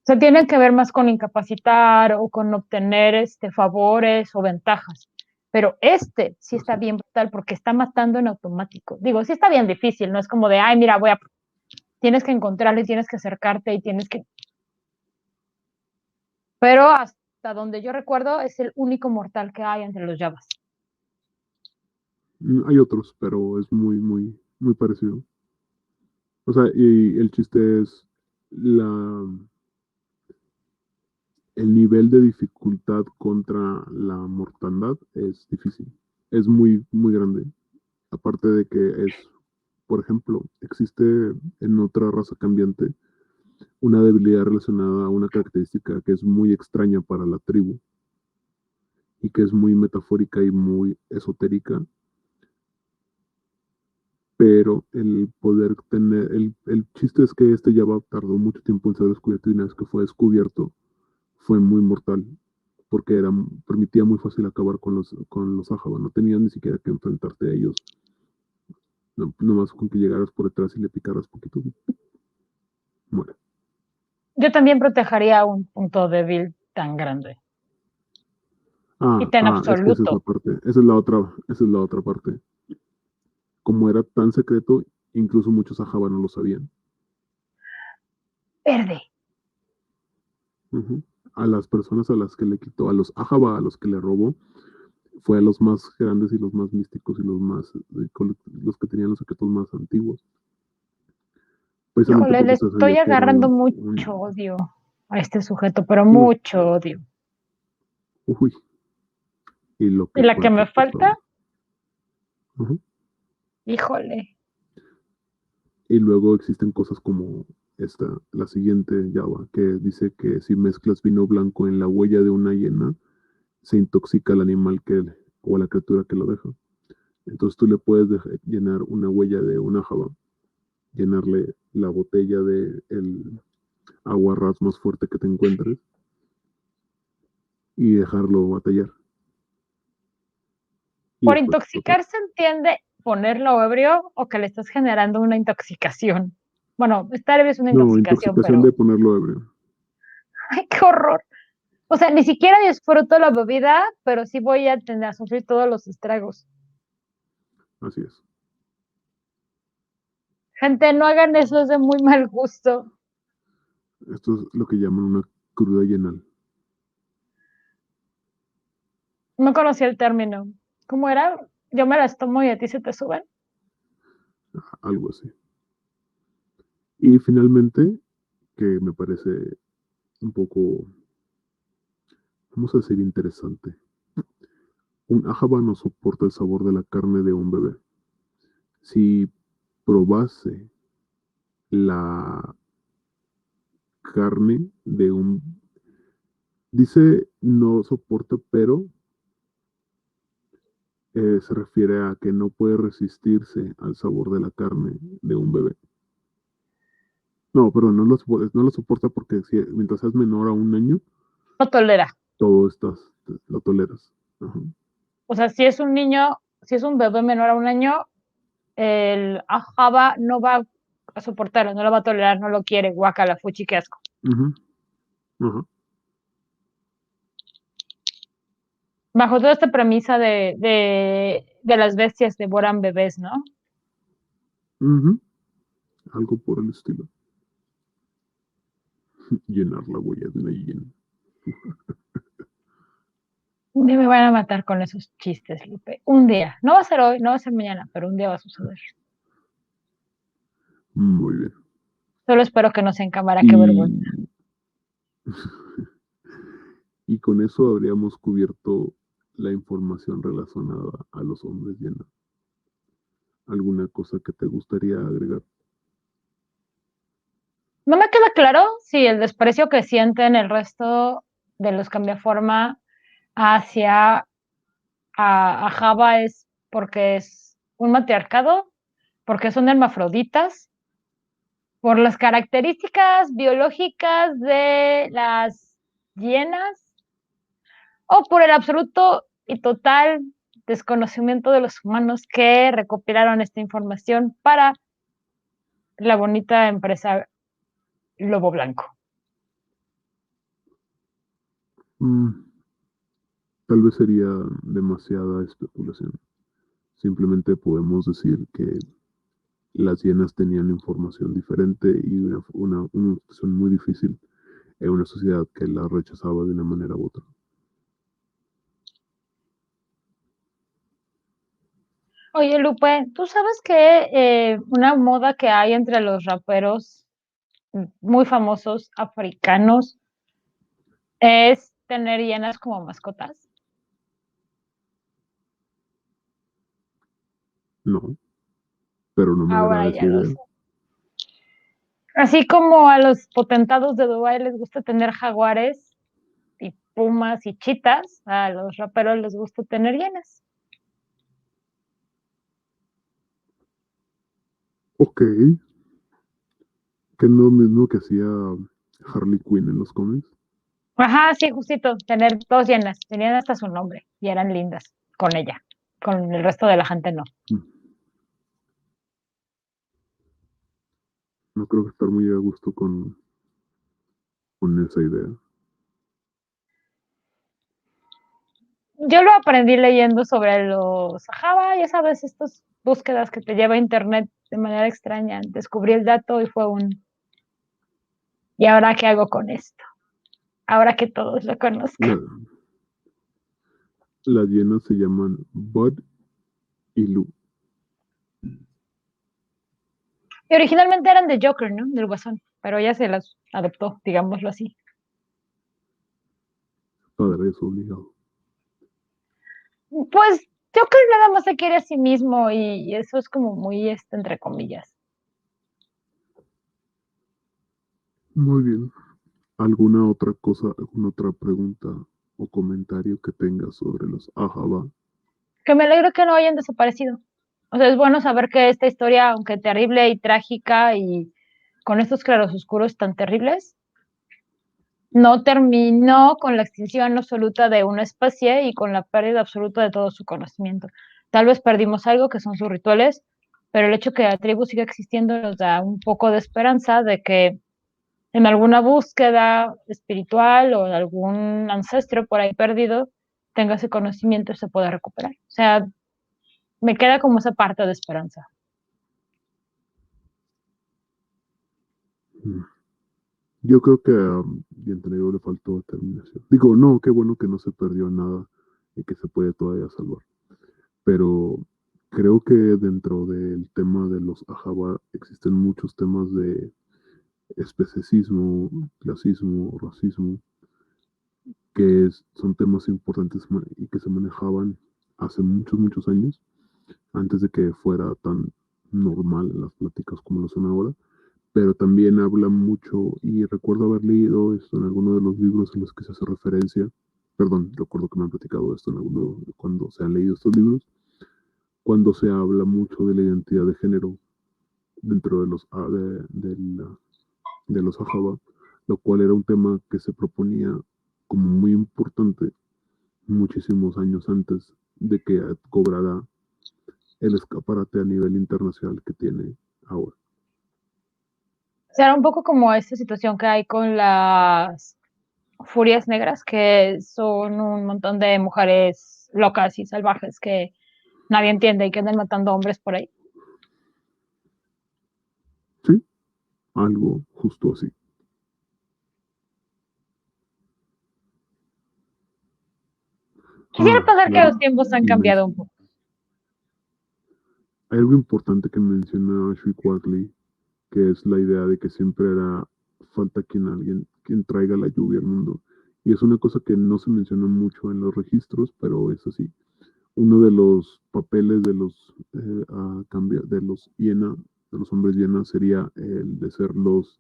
O sea, tienen que ver más con incapacitar o con obtener favores o ventajas. Pero sí está así es. bien brutal porque está matando en automático. Digo, sí está bien difícil, no es como de, ay, mira, tienes que encontrarle, tienes que acercarte y tienes que. Pero hasta donde yo recuerdo es el único mortal que hay entre los Javas. Hay otros, pero es muy, muy, muy parecido. O sea, y el chiste es la, el nivel de dificultad contra la mortandad es difícil. Es muy, muy grande. Aparte de que es, por ejemplo, existe en otra raza cambiante una debilidad relacionada a una característica que es muy extraña para la tribu y que es muy metafórica y muy esotérica, pero el poder tener, el chiste es que este Java tardó mucho tiempo en ser descubierto y una vez que fue descubierto fue muy mortal porque permitía muy fácil acabar con los Ajaba, no tenías ni siquiera que enfrentarte a ellos, no, nomás con que llegaras por detrás y le picaras poquito, muere. Yo también protegería un punto débil tan grande y tan Es que esa es la absoluto. parte, esa es la otra parte. Como era tan secreto, incluso muchos Ajaba no lo sabían. Verde. Ujú. A las personas a las que le quitó, a los Ajaba, a los que le robó, fue a los más grandes y los más místicos y los que tenían los secretos más antiguos. Precisamente Híjole, le porque usted sabía estoy que era agarrando un mucho odio a este sujeto, pero uy, mucho odio. uy, y lo Y que la puede que me hacer falta, pasado. Ujú. híjole. Y luego existen cosas como la siguiente Java, que dice que si mezclas vino blanco en la huella de una hiena, se intoxica el animal o la criatura que lo deja. Entonces tú le puedes llenar una huella de una Java, llenarle la botella de el agua ras más fuerte que te encuentres y dejarlo batallar. Y Por después explotar. intoxicar se entiende ponerlo ebrio o que le estás generando una intoxicación. Bueno, tal vez una No, intoxicación, intoxicación de pero ponerlo ebrio. ¡ay, qué horror! O sea, ni siquiera disfruto la bebida, pero sí voy a tener a sufrir todos los estragos. Así es. Gente, no hagan eso, es de muy mal gusto. Esto es lo que llaman una cruda yenal. No conocía el término. ¿Cómo era? Yo me las tomo y a ti se te suben. Algo así. Y finalmente, que me parece un poco, vamos a decir, interesante. Un ajaba no soporta el sabor de la carne de un bebé. Si probase la carne de un... Dice no soporta, pero se refiere a que no puede resistirse al sabor de la carne de un bebé. No, perdón, no lo soporta porque mientras seas menor a un año, No tolera. todo lo toleras. Ajá. O sea, si es un niño, si es un bebé menor a un año, el ajaba no va a soportarlo, no lo va a tolerar, no lo quiere, guacala, fuchi, qué asco. Ujú, ajá. Bajo toda esta premisa de las bestias devoran bebés, ¿no? Ujú. algo por el estilo. Llenar la huella de una hiena. Un día me van a matar con esos chistes, Lupe. Un día. No va a ser hoy, no va a ser mañana, pero un día va a suceder. Muy bien. Solo espero que no sea en cámara, qué vergüenza. Y, y con eso habríamos cubierto la información relacionada a los hombres llena. ¿Alguna cosa que te gustaría agregar? No me queda claro si el desprecio que sienten el resto de los cambiaforma hacia a Java es porque es un matriarcado, porque son hermafroditas, por las características biológicas de las hienas o por el absoluto y total desconocimiento de los humanos que recopilaron esta información para la bonita empresa Lobo Blanco. Mm, Tal vez sería demasiada especulación. Simplemente podemos decir que las hienas tenían información diferente y una situación muy difícil en una sociedad que la rechazaba de una manera u otra. Oye, Lupe, ¿tú sabes que una moda que hay entre los raperos muy famosos africanos es tener hienas como mascotas? No, pero no me Ahora agrada ya esa lo idea. sé. Así como a los potentados de Dubái les gusta tener jaguares y pumas y chitas, a los raperos les gusta tener hienas. Ok, que no es lo mismo que hacía Harley Quinn en los cómics. Ajá, sí, justito, tener dos hienas. Tenían hasta su nombre y eran lindas con ella. Con el resto de la gente no. Mm, No creo que estar muy a gusto con esa idea. Yo lo aprendí leyendo sobre los Java, ya sabes, estas búsquedas que te lleva a internet de manera extraña. Descubrí el dato y fue un, ¿y ahora qué hago con esto? Ahora que todos lo conozcan. La- las hienas se llaman Bud y Lou. Y originalmente eran de Joker, ¿no? Del Guasón, pero ya se las adoptó, digámoslo así. Padre es obligado. Pues Joker nada más se quiere a sí mismo y eso es como muy, entre comillas. Muy bien. ¿Alguna otra cosa, alguna otra pregunta o comentario que tengas sobre los Ahava? Que me alegro que no hayan desaparecido. O sea, es bueno saber que esta historia, aunque terrible y trágica y con estos claroscuros tan terribles, no terminó con la extinción absoluta de una especie y con la pérdida absoluta de todo su conocimiento. Tal vez perdimos algo que son sus rituales, pero el hecho que la tribu siga existiendo nos da un poco de esperanza de que en alguna búsqueda espiritual o de algún ancestro por ahí perdido tenga ese conocimiento y se pueda recuperar. O sea, me queda como esa parte de esperanza. Mm. Yo creo que a Bientenero le faltó determinación. Digo, no, qué bueno que no se perdió nada y que se puede todavía salvar. Pero creo que dentro del tema de los Ahava existen muchos temas de especismo, clasismo, racismo, son temas importantes y que se manejaban hace muchos, muchos años, antes de que fuera tan normal en las pláticas como lo son ahora. Pero también habla mucho, y recuerdo haber leído esto en alguno de los libros en los que se hace referencia, perdón, recuerdo que me han platicado esto en alguno, cuando se han leído estos libros, cuando se habla mucho de la identidad de género dentro de de los Ajaba, lo cual era un tema que se proponía como muy importante muchísimos años antes de que cobrara el escaparate a nivel internacional que tiene ahora. O sea, era un poco como esta situación que hay con las furias negras, que son un montón de mujeres locas y salvajes que nadie entiende y que andan matando hombres por ahí. Sí, algo justo así. Quisiera pensar que Claro, los tiempos han y cambiado un poco. hay algo importante que menciona Shrikwatli, que es la idea de que siempre hará falta quien traiga la lluvia al mundo. Y es una cosa que no se menciona mucho en los registros, pero es así. Uno de los papeles de los de los hiena, de los hombres hiena, sería el de ser los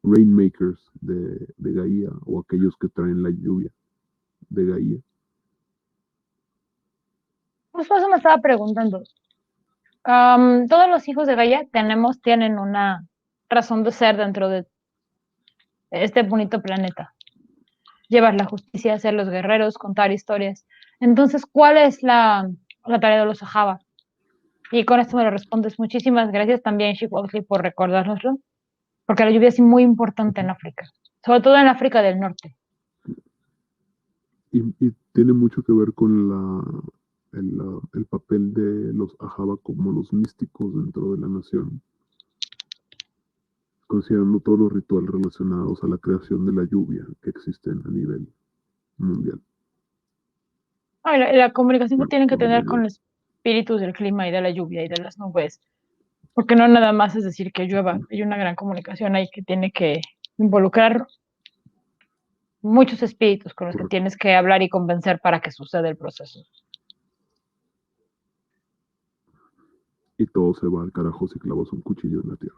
rainmakers de Gaia, o aquellos que traen la lluvia de Gaia. Justo eso me estaba preguntando. Todos los hijos de Gaia tienen una razón de ser dentro de este bonito planeta. Llevar la justicia, ser los guerreros, contar historias. Entonces, ¿cuál es la tarea de los Ajaba? Y con esto me lo respondes. Muchísimas gracias también, Shikwautli, por recordárnoslo, porque la lluvia es muy importante en África, sobre todo en África del Norte. Y tiene mucho que ver con el papel de los Ajaba como los místicos dentro de la nación, considerando todos los rituales relacionados a la creación de la lluvia que existen a nivel mundial. La comunicación que Bueno, tienen que no tener con mundial, los espíritus del clima y de la lluvia y de las nubes, porque no nada más es decir que llueva, hay una gran comunicación ahí que tiene que involucrar muchos espíritus con los que correcto. tienes que hablar y convencer para que suceda el proceso. Y todo se va al carajo si clavas un cuchillo en la tierra.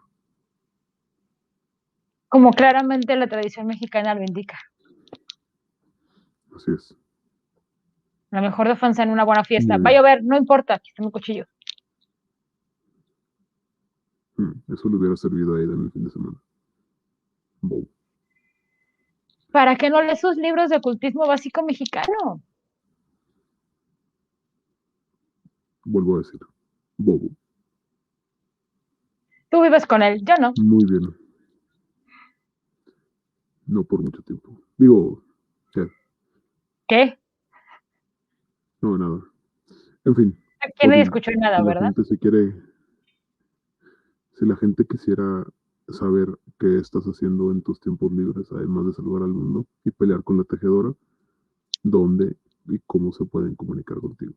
Como claramente la tradición mexicana lo indica. Así es. La mejor defensa en una buena fiesta. Muy Va a bien. llover, no importa, aquí está mi cuchillo. Eso le hubiera servido a Aida en el fin de semana. Bow. ¿Para qué no lees sus libros de ocultismo básico mexicano? Vuelvo a decir. Bobo. Tú vives con él, yo no. Muy bien. No por mucho tiempo. Digo, ¿qué? ¿Qué? No, nada. En fin, Aquí nadie Odil, escuchó nada, si la ¿verdad? gente se quiere, si la gente quisiera saber qué estás haciendo en tus tiempos libres, además de salvar al mundo y pelear con la tejedora, ¿dónde y cómo se pueden comunicar contigo?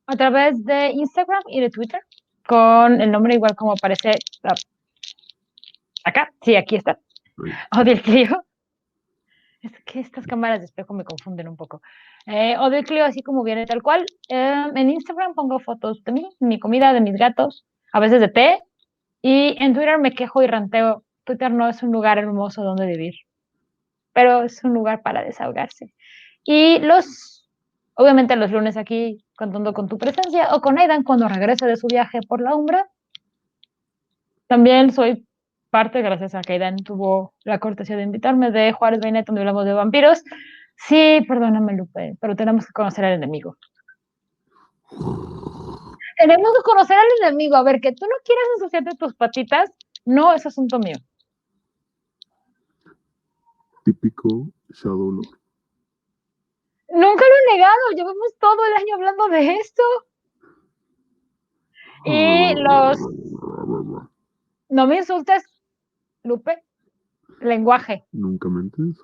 A través de Instagram y de Twitter, con el nombre igual como aparece acá. Sí, aquí está. Ahí. Odil Clio. Es que estas cámaras de espejo me confunden un poco. Odil Clio, así como viene tal cual. En Instagram pongo fotos de mí, mi comida, de mis gatos, a veces de té. Y en Twitter me quejo y ranteo. Twitter no es un lugar hermoso donde vivir, pero es un lugar para desahogarse. Y obviamente los lunes aquí contando con tu presencia o con Aidan cuando regrese de su viaje por la Umbra. También soy parte, gracias a que Aidan tuvo la cortesía de invitarme, de Juárez Bainet, donde hablamos de vampiros. Sí, perdóname, Lupe, pero tenemos que conocer al enemigo. Tenemos que conocer al enemigo. A ver, que tú no quieras ensuciarte tus patitas, no es asunto mío. Típico Shadow Lord. Nunca lo he negado, llevamos todo el año hablando de esto. Y no me insultes, Lupe, lenguaje. Nunca mentes.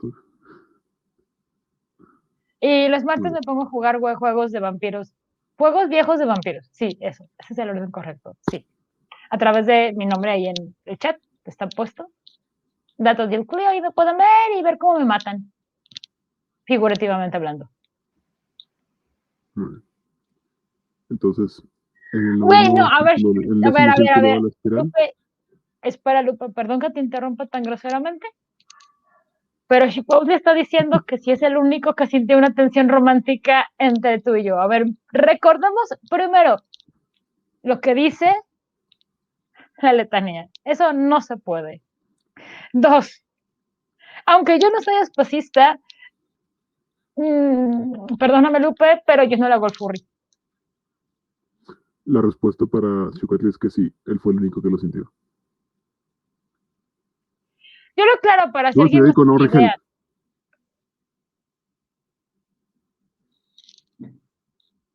Y los martes Bueno, me pongo a jugar juegos de vampiros. Juegos viejos de vampiros. Sí, eso. Ese es el orden correcto. Sí. A través de mi nombre ahí en el chat, que está puesto. Datos del Clio y me pueden ver y ver cómo me matan. Figurativamente hablando. bueno. Entonces, en el Güey, no, noveno a ver, círculo, el a ver, décimo a ver, a círculo de ver. la espiral, Lupe, espera, Lupe, perdón que te interrumpa tan groseramente. Pero Chipotle está diciendo que sí es el único que sintió una tensión romántica entre tú y yo. A ver, recordemos primero lo que dice la letanía. Eso no se puede. Dos, aunque yo no soy espacista, perdóname Lupe, pero yo no le hago el furry. la respuesta para Chucatli es que sí, él fue el único que lo sintió. Yo lo aclaro para si No, si alguien no dedico, no, tiene idea. Rigel.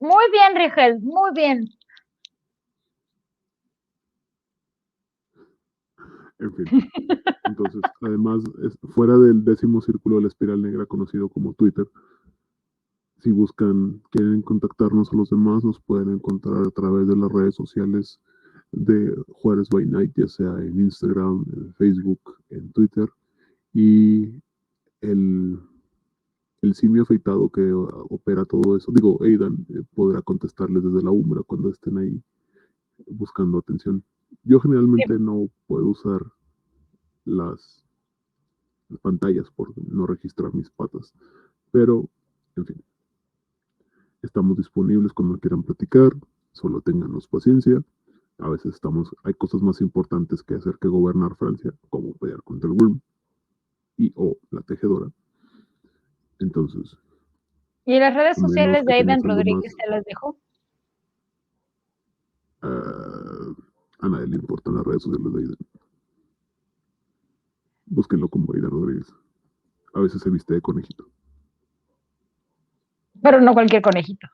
Muy bien, Rigel, muy bien. En fin. Entonces, además, fuera del 10º círculo de la espiral negra conocido como Twitter, si quieren contactarnos a los demás, nos pueden encontrar a través de las redes sociales de Juárez by Night, ya sea en Instagram, en Facebook, en Twitter. Y el simio afeitado que opera todo eso, digo, Aidan, podrá contestarles desde la Umbra cuando estén ahí buscando atención. Yo generalmente no puedo usar las pantallas por no registrar mis patas, pero, en fin, estamos disponibles cuando quieran platicar, solo ténganos paciencia. A veces hay cosas más importantes que hacer que gobernar Francia, como pelear contra el Worm y o la tejedora. Entonces, ¿Y las redes a menos sociales que de tengas Aidan algo más, Rodríguez se las dejó? a nadie le importan las redes sociales de Aidan. Búsquenlo como Aidan Rodríguez. A veces se viste de conejito. Pero no cualquier conejito.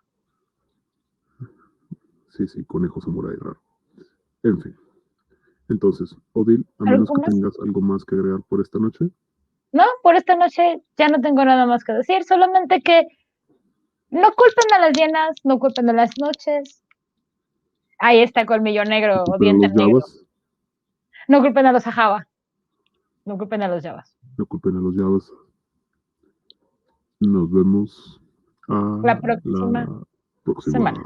Sí, conejo samurái raro. En fin. Entonces, Odil, a menos que tengas algo más que agregar por esta noche. No, por esta noche ya no tengo nada más que decir, solamente que no culpen a las hienas, no culpen a las noches. Ahí está Colmillo Negro o Diente Negro. No culpen a los Ajaba. No culpen a los Yavas. No culpen a los Yavas. Nos vemos a la próxima semana.